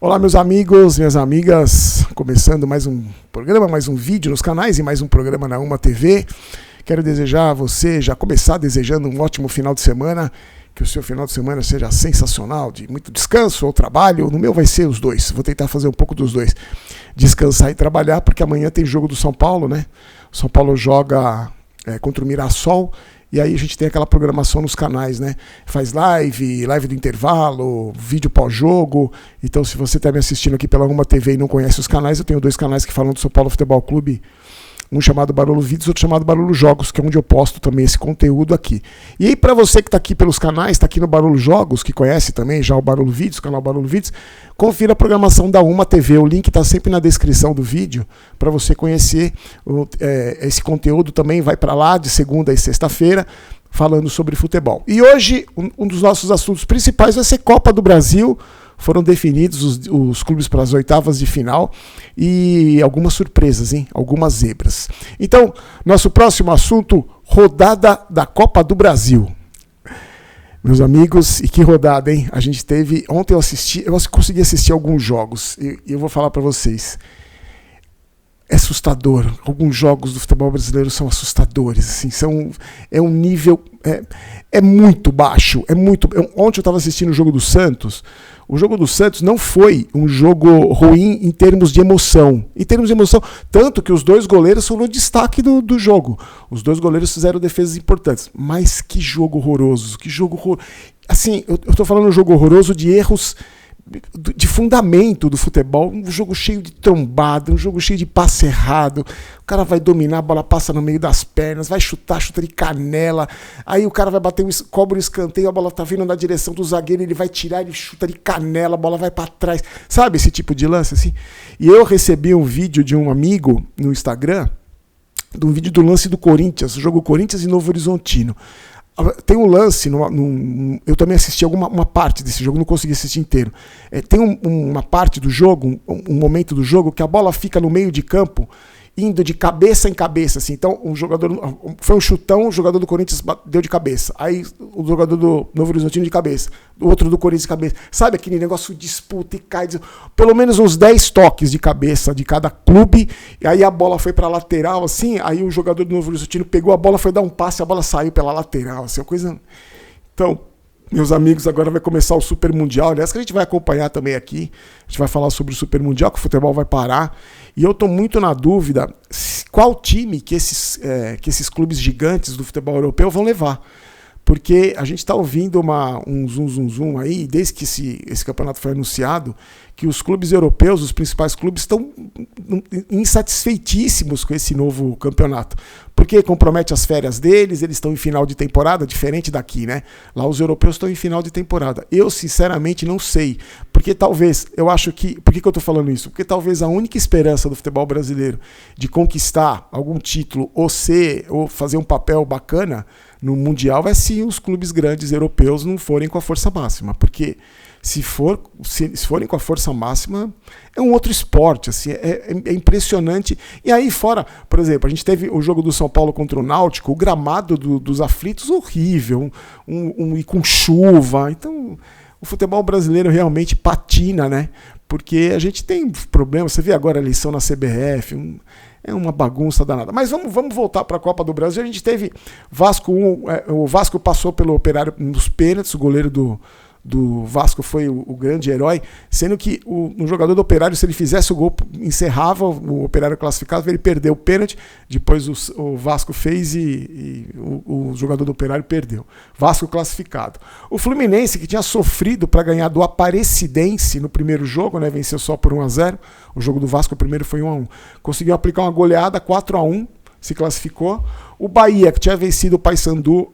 Olá, meus amigos, minhas amigas, começando mais um programa, mais um vídeo nos canais e mais um programa na Uma TV. Quero desejar a você, já começar desejando um ótimo final de semana, que o seu final de semana seja sensacional, de muito descanso ou trabalho. No meu vai ser os dois, vou tentar fazer um pouco dos dois, descansar e trabalhar, porque amanhã tem jogo do São Paulo, né? O São Paulo joga contra o Mirassol. E aí a gente tem aquela programação nos canais, né? Faz live do intervalo, vídeo pós-jogo. Então, se você está me assistindo aqui pela Uma TV e não conhece os canais, eu tenho dois canais que falam do São Paulo Futebol Clube. Um chamado Barulho Vídeos, outro chamado Barulho Jogos, que é onde eu posto também esse conteúdo aqui. E aí, para você que está aqui pelos canais, está aqui no Barulho Jogos, que conhece também já o Barulho Vídeos, o canal Barulho Vídeos, confira a programação da Uma TV. O link está sempre na descrição do vídeo, para você conhecer esse conteúdo. Também vai para lá de segunda e sexta-feira, falando sobre futebol. E hoje, um dos nossos assuntos principais vai ser Copa do Brasil. Foram definidos os clubes para as oitavas de final e algumas surpresas, hein? Algumas zebras. Então, nosso próximo assunto, rodada da Copa do Brasil. Meus amigos, e que rodada, hein? A gente teve, ontem eu consegui assistir alguns jogos e eu vou falar para vocês. É assustador. Alguns jogos do futebol brasileiro são assustadores. Assim, é um nível muito baixo. Ontem eu estava assistindo o jogo do Santos. O jogo do Santos não foi um jogo ruim em termos de emoção. Tanto que os dois goleiros foram o destaque do jogo. Os dois goleiros fizeram defesas importantes. Mas que jogo horroroso. Assim, eu estou falando um jogo horroroso de erros de fundamento do futebol, um jogo cheio de trombada, um jogo cheio de passe errado. O cara vai dominar, a bola passa no meio das pernas, vai chuta de canela, aí o cara vai bater, cobra o escanteio, a bola tá vindo na direção do zagueiro, ele vai tirar, ele chuta de canela, a bola vai para trás, sabe esse tipo de lance assim? E eu recebi um vídeo de um amigo no Instagram, de um vídeo do lance do Corinthians, jogo Corinthians e Novo Horizontino. Tem um lance, eu também assisti uma parte desse jogo, não consegui assistir inteiro. Tem uma parte do jogo, um momento do jogo, que a bola fica no meio de campo, indo de cabeça em cabeça. Assim. Então, foi um chutão, o jogador do Corinthians deu de cabeça. Aí, o jogador do Novo Horizontino de cabeça. O outro do Corinthians de cabeça. Sabe aquele negócio disputa e cai? Pelo menos uns 10 toques de cabeça de cada clube. E aí a bola foi para a lateral, assim. Aí o jogador do Novo Horizontino pegou a bola, foi dar um passe, a bola saiu pela lateral. Assim, uma coisa... Então... Meus amigos, agora vai começar o Super Mundial, aliás, que a gente vai acompanhar também aqui. A gente vai falar sobre o Super Mundial, que o futebol vai parar. E eu estou muito na dúvida qual time que esses clubes gigantes do futebol europeu vão levar. Porque a gente está ouvindo um zum aí, desde que esse campeonato foi anunciado, que os clubes europeus, os principais clubes, estão insatisfeitíssimos com esse novo campeonato. Porque compromete as férias deles, eles estão em final de temporada, diferente daqui, né? Lá os europeus estão em final de temporada. Eu, sinceramente, não sei. Porque talvez, eu acho que... Por que eu estou falando isso? Porque talvez a única esperança do futebol brasileiro de conquistar algum título ou fazer um papel bacana no Mundial vai se os clubes grandes europeus não forem com a força máxima. Porque se forem com a força máxima, é um outro esporte, assim, é impressionante. E aí fora, por exemplo, a gente teve o jogo do São Paulo contra o Náutico, o gramado dos aflitos horrível, e com chuva. Então, o futebol brasileiro realmente patina, né? Porque a gente tem problemas. Você vê agora a eleição na CBF, é uma bagunça danada. Mas vamos voltar para a Copa do Brasil. A gente teve Vasco 1, o Vasco passou pelo Operário nos pênaltis, o goleiro do Vasco foi o grande herói, sendo que no jogador do Operário, se ele fizesse o gol, encerrava o Operário classificado, ele perdeu o pênalti, depois o Vasco fez e o jogador do Operário perdeu. Vasco classificado. O Fluminense, que tinha sofrido para ganhar do Aparecidense no primeiro jogo, né, venceu só por 1-0, o jogo do Vasco, o primeiro foi 1-1, conseguiu aplicar uma goleada, 4-1, se classificou. O Bahia, que tinha vencido o Paysandu,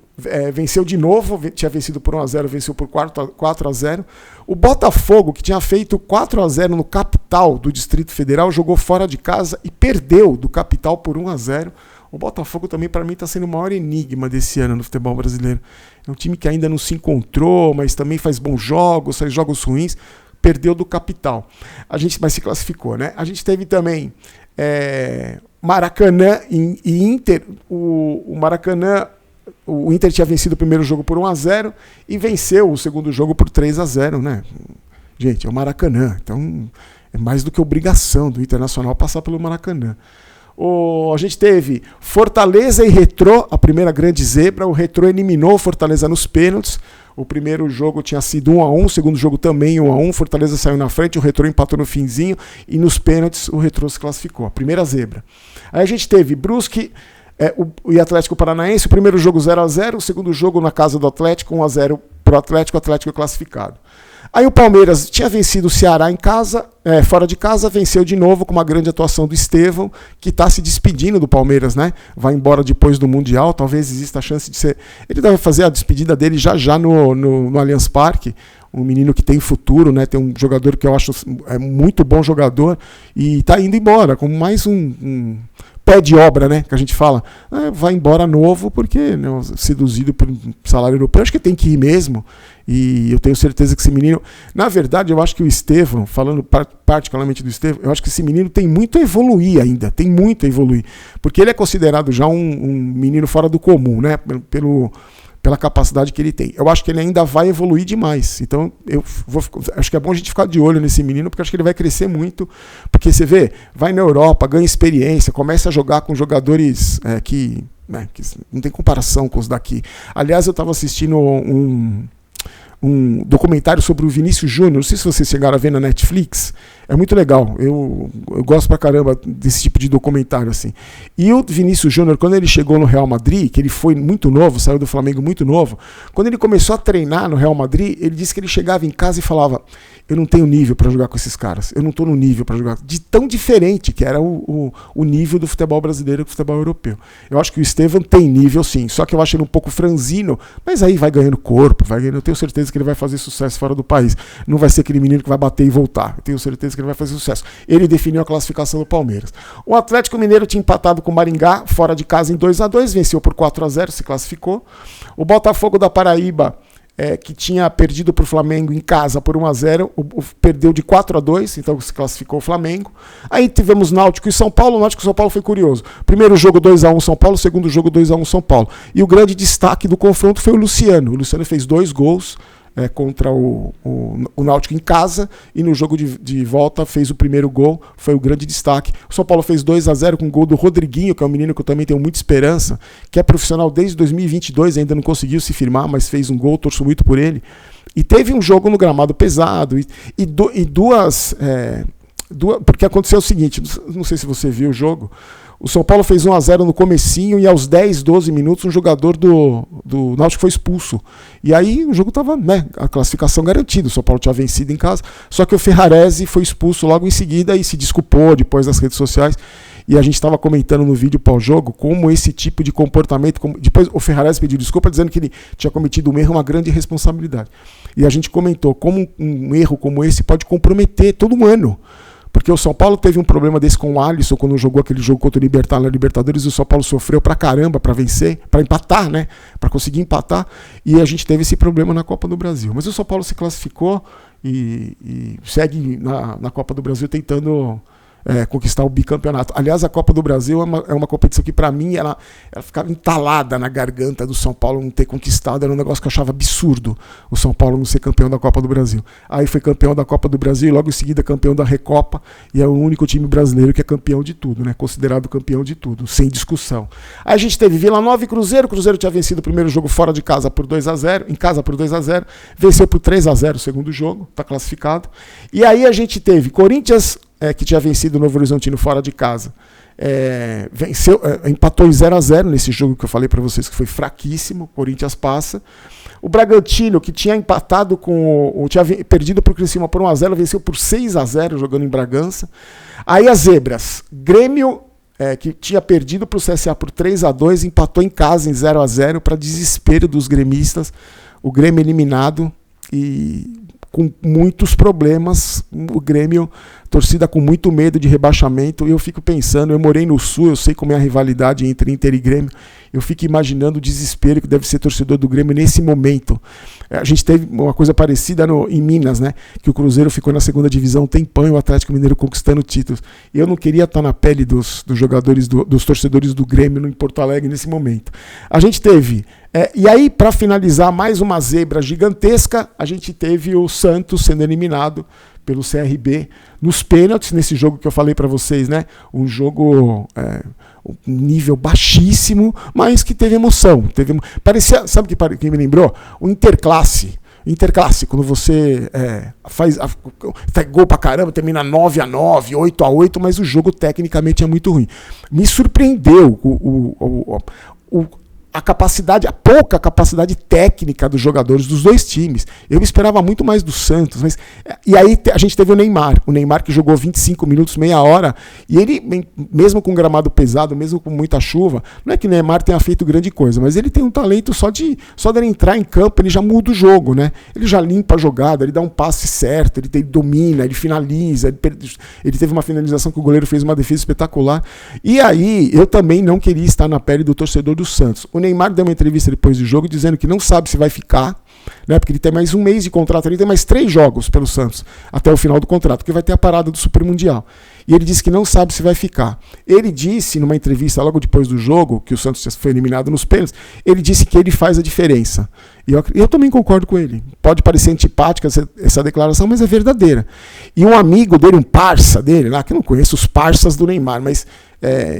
venceu de novo, tinha vencido por 1-0, venceu por 4-0. O Botafogo, que tinha feito 4-0 no capital do Distrito Federal, jogou fora de casa e perdeu do capital por 1-0. O Botafogo também, para mim, está sendo o maior enigma desse ano no futebol brasileiro. É um time que ainda não se encontrou, mas também faz bons jogos, faz jogos ruins. Perdeu do capital. Mas se classificou, né? A gente teve também Maracanã e Inter. O Maracanã... O Inter tinha vencido o primeiro jogo por 1-0 e venceu o segundo jogo por 3-0, né? Gente, é o Maracanã. Então, é mais do que obrigação do Internacional passar pelo Maracanã. A gente teve Fortaleza e Retrô, a primeira grande zebra. O Retrô eliminou o Fortaleza nos pênaltis. O primeiro jogo tinha sido 1-1, o segundo jogo também 1-1. Fortaleza saiu na frente, o Retrô empatou no finzinho e nos pênaltis o Retrô se classificou. A primeira zebra. Aí a gente teve Brusque e Atlético Paranaense. O primeiro jogo 0-0, o segundo jogo na casa do Atlético 1-0 para o Atlético classificado. Aí o Palmeiras tinha vencido o Ceará em casa, fora de casa, venceu de novo com uma grande atuação do Estevão, que está se despedindo do Palmeiras, né? Vai embora depois do Mundial, talvez exista a chance de ser... Ele deve fazer a despedida dele já no Allianz Parque, um menino que tem futuro, né? Tem um jogador que eu acho muito bom jogador, e está indo embora, como mais um pé de obra, né, que a gente fala, vai embora novo porque, né, seduzido por um salário europeu, acho que tem que ir mesmo, e eu tenho certeza que esse menino, na verdade eu acho que o Estevão, falando particularmente do Estevão, eu acho que esse menino tem muito a evoluir ainda, porque ele é considerado já um menino fora do comum, né, pela capacidade que ele tem. Eu acho que ele ainda vai evoluir demais. Então, acho que é bom a gente ficar de olho nesse menino, porque acho que ele vai crescer muito. Porque você vê, vai na Europa, ganha experiência, começa a jogar com jogadores que não tem comparação com os daqui. Aliás, eu estava assistindo um documentário sobre o Vinícius Júnior, não sei se vocês chegaram a ver na Netflix, é muito legal, eu gosto pra caramba desse tipo de documentário assim. E o Vinícius Júnior, quando ele chegou no Real Madrid, que ele foi muito novo, saiu do Flamengo muito novo, quando ele começou a treinar no Real Madrid, ele disse que ele chegava em casa e falava, eu não tenho nível para jogar com esses caras, eu não estou no nível para jogar, de tão diferente que era o nível do futebol brasileiro com o futebol europeu. Eu acho que o Estevão tem nível sim, só que eu acho ele um pouco franzino, mas aí vai ganhando corpo, eu tenho certeza que ele vai fazer sucesso fora do país. Não vai ser aquele menino que vai bater e voltar. Eu tenho certeza que ele vai fazer sucesso. Ele definiu a classificação do Palmeiras. O Atlético Mineiro tinha empatado com o Maringá, fora de casa em 2-2, venceu por 4-0, se classificou. O Botafogo da Paraíba, que tinha perdido para o Flamengo em casa por 1-0, perdeu de 4-2, então se classificou o Flamengo. Aí tivemos Náutico e São Paulo. O Náutico e São Paulo foi curioso. Primeiro jogo 2-1 São Paulo, segundo jogo 2-1 São Paulo. E o grande destaque do confronto foi o Luciano. O Luciano fez 2 gols contra o Náutico em casa, e no jogo de volta fez o primeiro gol, foi o grande destaque. O São Paulo fez 2-0 com o gol do Rodriguinho, que é um menino que eu também tenho muita esperança, que é profissional desde 2022, ainda não conseguiu se firmar, mas fez um gol, torço muito por ele. E teve um jogo no gramado pesado, porque aconteceu o seguinte, não sei se você viu o jogo, o São Paulo fez 1-0 no comecinho e aos 10, 12 minutos um jogador do Náutico foi expulso. E aí o jogo estava, a classificação garantida, o São Paulo tinha vencido em casa, só que o Ferrarese foi expulso logo em seguida e se desculpou depois nas redes sociais. E a gente estava comentando no vídeo pós-jogo como esse tipo de comportamento... Depois o Ferrarese pediu desculpa dizendo que ele tinha cometido um erro, uma grande responsabilidade. E a gente comentou como um erro como esse pode comprometer todo um ano. Porque o São Paulo teve um problema desse com o Alisson quando jogou aquele jogo contra o Libertad na Libertadores, e o São Paulo sofreu pra caramba pra vencer, pra empatar, né? Pra conseguir empatar, e a gente teve esse problema na Copa do Brasil. Mas o São Paulo se classificou e segue na Copa do Brasil tentando conquistar o bicampeonato. Aliás, a Copa do Brasil é uma competição que, para mim, ela ficava entalada na garganta do São Paulo não ter conquistado. Era um negócio que eu achava absurdo, o São Paulo não ser campeão da Copa do Brasil. Aí foi campeão da Copa do Brasil e logo em seguida campeão da Recopa, e é o único time brasileiro que é campeão de tudo, né? Considerado campeão de tudo, sem discussão. Aí a gente teve Vila Nova e Cruzeiro. O Cruzeiro tinha vencido o primeiro jogo fora de casa por 2-0, em casa por 2-0, venceu por 3-0 o segundo jogo, está classificado. E aí a gente teve Corinthians, que tinha vencido o Novo Horizontino fora de casa, empatou em 0-0 nesse jogo que eu falei para vocês que foi fraquíssimo. O Corinthians passa. O Bragantino, que tinha empatado tinha perdido para o Criciúma por 1-0, venceu por 6-0 jogando em Bragança. Aí as zebras, Grêmio, que tinha perdido para o CSA por 3-2, empatou em casa em 0-0 para desespero dos gremistas. O Grêmio eliminado e com muitos problemas, o Grêmio, torcida com muito medo de rebaixamento. E eu fico pensando, eu morei no Sul, eu sei como é a rivalidade entre Inter e Grêmio, eu fico imaginando o desespero que deve ser torcedor do Grêmio nesse momento. A gente teve uma coisa parecida em Minas, né? Que o Cruzeiro ficou na segunda divisão um tempão e o Atlético Mineiro conquistando títulos. Eu não queria estar na pele dos jogadores, dos torcedores do Grêmio em Porto Alegre nesse momento. A gente teve E aí, para finalizar, mais uma zebra gigantesca, a gente teve o Santos sendo eliminado pelo CRB nos pênaltis, nesse jogo que eu falei para vocês, né? Um jogo um nível baixíssimo, mas que teve emoção. Parecia, sabe o que me lembrou? O Interclasse, quando você faz gol pra caramba, termina 9-9, 8-8, mas o jogo tecnicamente é muito ruim. Me surpreendeu a pouca capacidade técnica dos jogadores dos dois times. Eu esperava muito mais do Santos. E aí a gente teve o Neymar que jogou 25 minutos, meia hora, e ele, mesmo com gramado pesado, mesmo com muita chuva, não é que o Neymar tenha feito grande coisa, mas ele tem um talento só dele entrar em campo, ele já muda o jogo, né? Ele já limpa a jogada, ele dá um passe certo, ele domina, ele finaliza, ele teve uma finalização que o goleiro fez uma defesa espetacular. E aí eu também não queria estar na pele do torcedor do Santos. O Neymar deu uma entrevista depois do jogo dizendo que não sabe se vai ficar, né, porque ele tem mais um mês de contrato, ele tem mais 3 jogos pelo Santos até o final do contrato, que vai ter a parada do Super Mundial. E ele disse que não sabe se vai ficar. Ele disse numa entrevista logo depois do jogo, que o Santos foi eliminado nos pênaltis, ele disse que ele faz a diferença. E eu também concordo com ele. Pode parecer antipática essa declaração, mas é verdadeira. E um amigo dele, um parça dele, lá, que eu não conheço os parças do Neymar, mas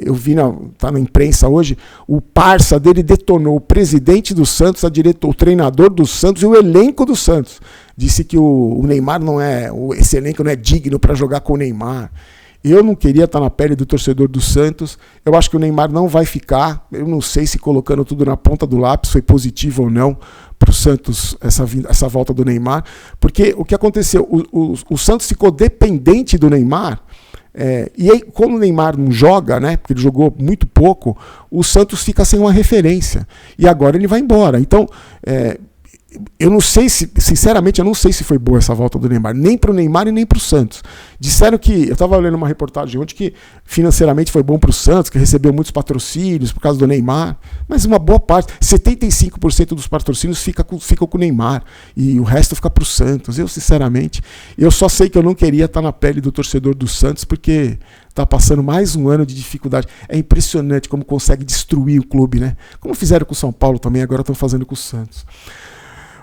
eu vi, tá na imprensa hoje, o parça dele detonou o presidente do Santos, o treinador do Santos e o elenco do Santos. Disse que o Neymar esse elenco não é digno para jogar com o Neymar. Eu não queria estar na pele do torcedor do Santos. Eu acho que o Neymar não vai ficar. Eu não sei se colocando tudo na ponta do lápis foi positivo ou não para o Santos essa volta do Neymar. Porque o que aconteceu? O Santos ficou dependente do Neymar. E aí, como o Neymar não joga, né, porque ele jogou muito pouco, o Santos fica sem uma referência. E agora ele vai embora. Então, eu não sei sinceramente, eu não sei se foi boa essa volta do Neymar, nem para o Neymar e nem para o Santos. Disseram que, eu estava lendo uma reportagem ontem, que financeiramente foi bom para o Santos, que recebeu muitos patrocínios por causa do Neymar, mas uma boa parte, 75% dos patrocínios ficam com o Neymar, e o resto fica para o Santos. Eu, sinceramente, eu só sei que eu não queria estar na pele do torcedor do Santos, porque está passando mais um ano de dificuldade. É impressionante como consegue destruir o clube, né? Como fizeram com o São Paulo também, agora estão fazendo com o Santos.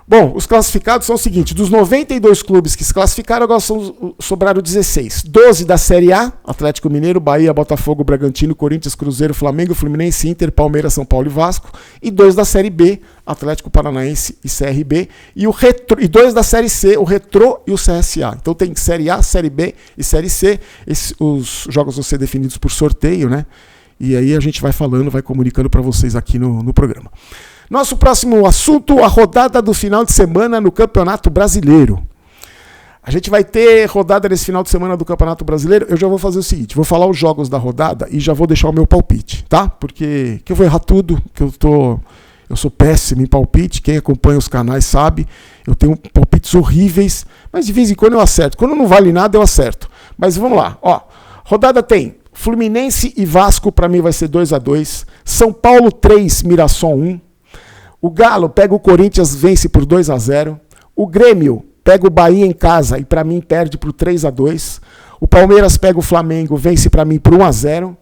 Bom, os classificados são o seguinte: dos 92 clubes que se classificaram, agora sobraram 16. 12 da Série A, Atlético Mineiro, Bahia, Botafogo, Bragantino, Corinthians, Cruzeiro, Flamengo, Fluminense, Inter, Palmeiras, São Paulo e Vasco. E 2 da Série B, Atlético Paranaense e CRB. E 2 da Série C, o Retrô e o CSA. Então tem Série A, Série B e Série C. Os jogos vão ser definidos por sorteio, né? E aí a gente vai falando, vai comunicando para vocês aqui no programa. Nosso próximo assunto, a rodada do final de semana no Campeonato Brasileiro. A gente vai ter rodada nesse final de semana do Campeonato Brasileiro. Eu já vou fazer o seguinte, vou falar os jogos da rodada e já vou deixar o meu palpite, tá? Porque eu vou errar tudo, que eu sou péssimo em palpite, quem acompanha os canais sabe, eu tenho palpites horríveis, mas de vez em quando eu acerto. Quando não vale nada, eu acerto. Mas vamos lá, ó. Rodada tem Fluminense e Vasco, para mim vai ser 2-2. São Paulo 3, Mirassol 1. O Galo pega o Corinthians, vence por 2-0. O Grêmio pega o Bahia em casa e para mim perde por 3-2. O Palmeiras pega o Flamengo, vence para mim por 1-0.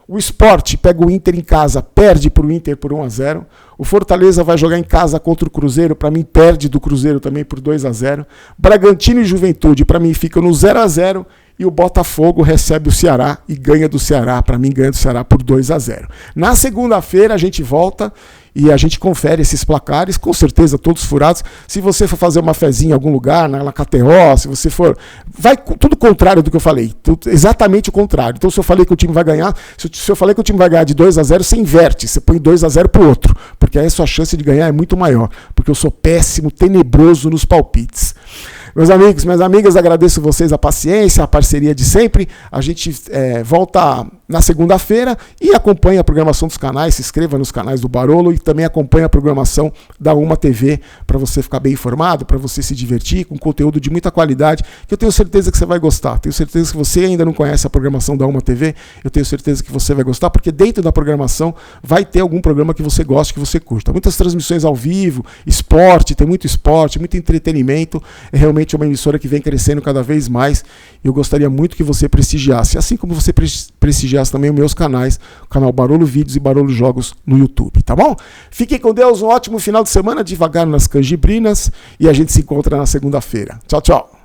O Sport pega o Inter em casa, perde para o Inter por 1-0. O Fortaleza vai jogar em casa contra o Cruzeiro, para mim perde do Cruzeiro também por 2-0. Bragantino e Juventude, para mim ficam no 0-0. E o Botafogo recebe o Ceará e ganha do Ceará, para mim ganha do Ceará por 2-0. Na segunda-feira a gente volta e a gente confere esses placares, com certeza todos furados. Se você for fazer uma fezinha em algum lugar, na KTO, se você for... Vai tudo contrário do que eu falei, exatamente o contrário. Então se eu falei que o time vai ganhar, se eu falei que o time vai ganhar de 2-0, você inverte, você põe 2-0 pro outro, porque aí a sua chance de ganhar é muito maior, porque eu sou péssimo, tenebroso nos palpites. Meus amigos, minhas amigas, agradeço vocês a paciência, a parceria de sempre. A gente volta na segunda-feira e acompanha a programação dos canais, se inscreva nos canais do Barolo e também acompanha a programação da Uma TV para você ficar bem informado, para você se divertir com conteúdo de muita qualidade, que eu tenho certeza que você vai gostar. Tenho certeza que você ainda não conhece a programação da Uma TV, eu tenho certeza que você vai gostar, porque dentro da programação vai ter algum programa que você goste, que você curta. Muitas transmissões ao vivo, esporte, tem muito entretenimento, realmente realmente é uma emissora que vem crescendo cada vez mais e eu gostaria muito que você prestigiasse, assim como você prestigiasse também os meus canais, o canal Barolo Vídeos e Barolo Jogos no YouTube, tá bom? Fiquem com Deus, um ótimo final de semana, devagar nas canjibrinas, e a gente se encontra na segunda-feira. Tchau, tchau!